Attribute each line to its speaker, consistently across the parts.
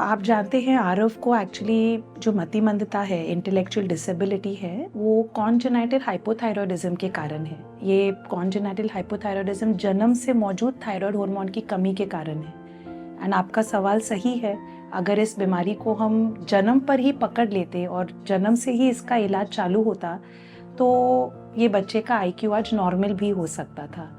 Speaker 1: आप जानते हैं आरव को एक्चुअली जो मतिमंदता है, इंटेलेक्चुअल डिसेबिलिटी है, वो कॉन्जेनाइटल हाइपोथायरॉयडिज्म के कारण है। ये कॉन्जेनाइटल हाइपोथायरॉयडिज्म जन्म से मौजूद थायराइड हार्मोन की कमी के कारण है। एंड आपका सवाल सही है, अगर इस बीमारी को हम जन्म पर ही पकड़ लेते और जन्म से ही इसका इलाज चालू होता तो ये बच्चे का IQ आज नॉर्मल भी हो सकता था।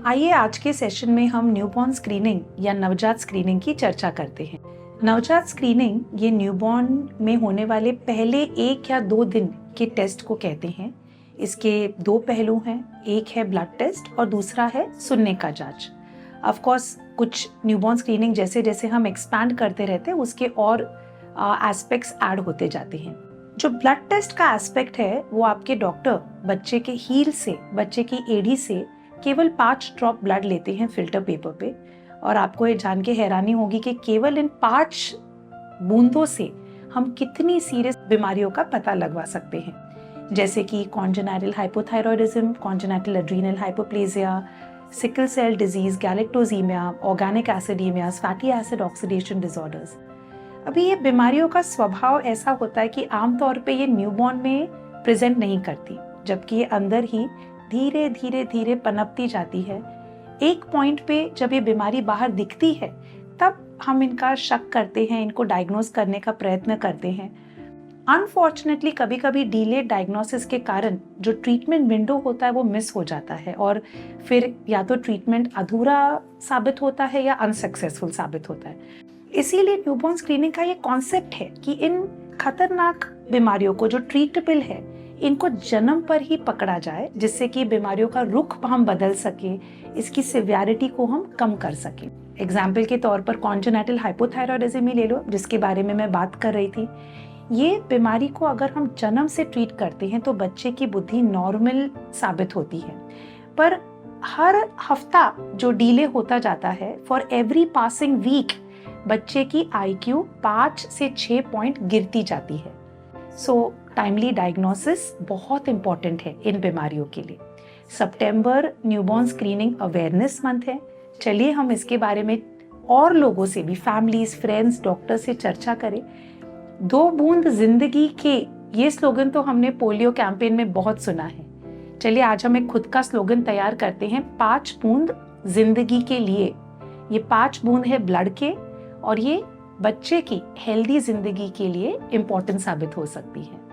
Speaker 1: आइए आज के सेशन में हम न्यूबॉर्न स्क्रीनिंग या नवजात स्क्रीनिंग की चर्चा करते हैं। नवजात स्क्रीनिंग ये न्यूबॉर्न में होने वाले पहले 1 या 2 दिन के टेस्ट को कहते हैं। इसके 2 पहलू हैं, एक है ब्लड टेस्ट और दूसरा है सुनने का जांच। ऑफ कोर्स कुछ न्यूबॉर्न स्क्रीनिंग जैसे जैसे हम एक्सपैंड करते रहते हैं उसके और एस्पेक्ट्स ऐड होते जाते हैं। जो ब्लड टेस्ट का एस्पेक्ट है वो आपके डॉक्टर बच्चे के हील से, बच्चे की एड़ी से केवल 5 ड्रॉप ब्लड लेते हैं फिल्टर पेपर पे, और आपको ये जान के हैरानी होगी कि केवल इन 5 बूंदों से हम कितनी सीरियस बीमारियों का पता लगवा सकते हैं, जैसे कि congenital hypothyroidism, congenital adrenal hypoplasia, sickle cell disease, galactosemia, organic acidemia, fatty acid oxidation disorders. अभी ये बीमारियों का स्वभाव ऐसा होता है कि आमतौर पे ये न्यूबॉर्न में प्रेजेंट नहीं करती, जबकि ये अंदर ही धीरे धीरे धीरे पनपती जाती है। एक पॉइंट पे जब ये बीमारी बाहर दिखती है तब हम इनका शक करते हैं, इनको डायग्नोस करने का प्रयत्न करते हैं। अनफॉर्चुनेटली कभी कभी डिलेड डायग्नोसिस के कारण जो ट्रीटमेंट विंडो होता है वो मिस हो जाता है और फिर या तो ट्रीटमेंट अधूरा साबित होता है या अनसक्सेसफुल साबित होता है। इसीलिए न्यूबॉर्न स्क्रीनिंग का ये कॉन्सेप्ट है कि इन खतरनाक बीमारियों को जो ट्रीटेबल है इनको जन्म पर ही पकड़ा जाए, जिससे कि बीमारियों का रुख हम बदल सके, इसकी सिवियरिटी को हम कम कर सके। एग्जाम्पल के तौर पर कॉन्जेनाइटल हाइपोथायरॉयडिज्म ही ले लो, जिसके बारे में मैं बात कर रही थी। ये बीमारी को अगर हम जन्म से ट्रीट करते हैं तो बच्चे की बुद्धि नॉर्मल साबित होती है, पर हर हफ्ता जो डिले होता जाता है, फॉर एवरी पासिंग वीक बच्चे की IQ 5 से 6 पॉइंट गिरती जाती है। सो टाइमली डायग्नोसिस बहुत इंपॉर्टेंट है इन बीमारियों के लिए। सितंबर न्यूबॉर्न स्क्रीनिंग अवेयरनेस मंथ है। चलिए हम इसके बारे में और लोगों से भी, फैमिलीज, फ्रेंड्स, डॉक्टर से चर्चा करें। 2 बूंद जिंदगी के, ये स्लोगन तो हमने पोलियो कैंपेन में बहुत सुना है। चलिए आज हम एक खुद का स्लोगन तैयार करते हैं, 5 बूंद जिंदगी के लिए। ये 5 बूंद है ब्लड के और ये बच्चे की हेल्दी जिंदगी के लिए इम्पोर्टेंट साबित हो सकती है।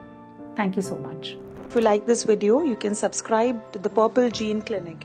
Speaker 1: Thank you so much. If you like this video, you can subscribe to the Purple Gene Clinic.